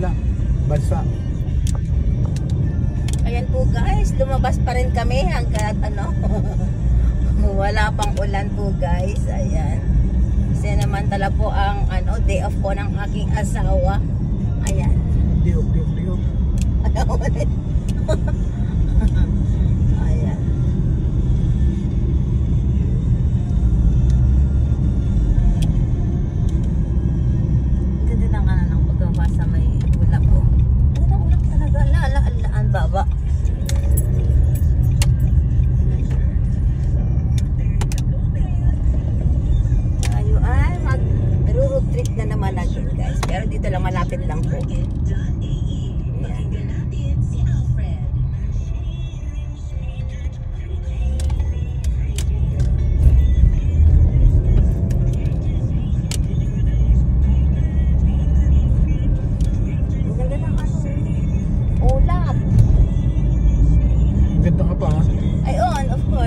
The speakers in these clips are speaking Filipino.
Maynila. Bansa. Ayan po guys, lumabas pa rin kami hanggat ano, wala pang ulan po guys. Ayan. Kasi naman tala po ang ano, day off po ng aking asawa. Ayan. Diop. Ayan. Ganda ng ano ng paggawa sa may ulap po. Ganda ng ulap talaga. Lalaan baba. Tayo ay mag-road trip na naman natin guys. Pero dito lang malapit lang po.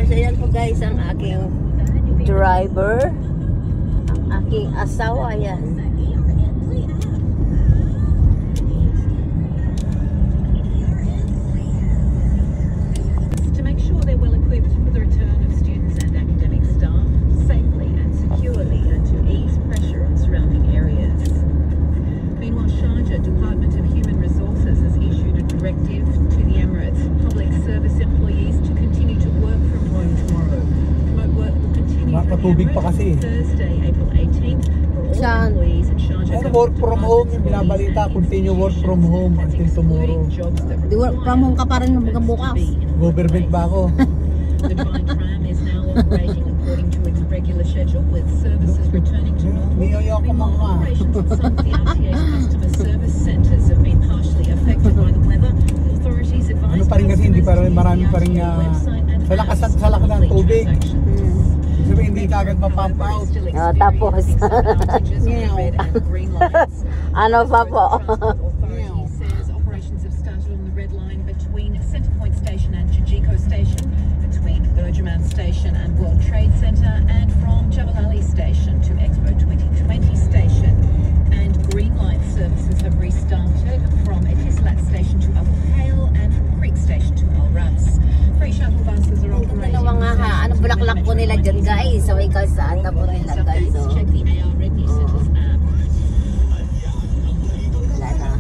Ayan po guys ang aking driver, ang aking asawa. Ayan. To make sure they're well equipped for the return of students and academic staff safely and securely and to ease pressure on surrounding areas. Meanwhile, Sharjah Department of Human Resources has issued a directive to the Emirates public service employees to continue to work from home tomorrow. Remote work will continue Makatubig pa kasi. Thursday, April 18th for all employees at Sharjah. Ano, work from home, yung binabalita, continue work from home until tomorrow. Di work from home ka pa rin hanggang bukas. Government ba ako? The Dubai tram is now operating according to its regular schedule with services returning to normal. Operations at some of the RTA's customer service centres have been partially affected by the weather. The authorities advise Ano pa rin kasi, hindi pa rin marami pa rin sa lakas ng tubig. Sabi hindi kagad mapump out. Tapos ano pa po? Operations have started on the red line between Centrepoint Station and Jijiko Station, between Bergerman Station and World Trade Center, and from Jebel Ali Station to Expo 2020 Station. And green light services have restarted from Etislat Station to Abu Hail and from Creek Station to Al Ras. Free shuttle buses are operating. Anong bulaklak po nila dyan guys? Sa may kalsada po nila guys. Check the AR Red News Center's app. Wala na.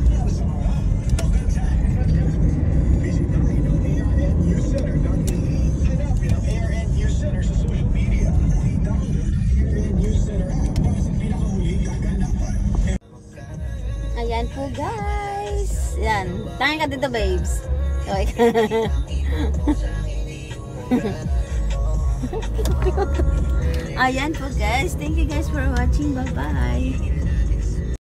Ayan po guys. Yan. Tangin ka dito babes. Okay. Ayan po guys. Thank you guys for watching. Bye bye.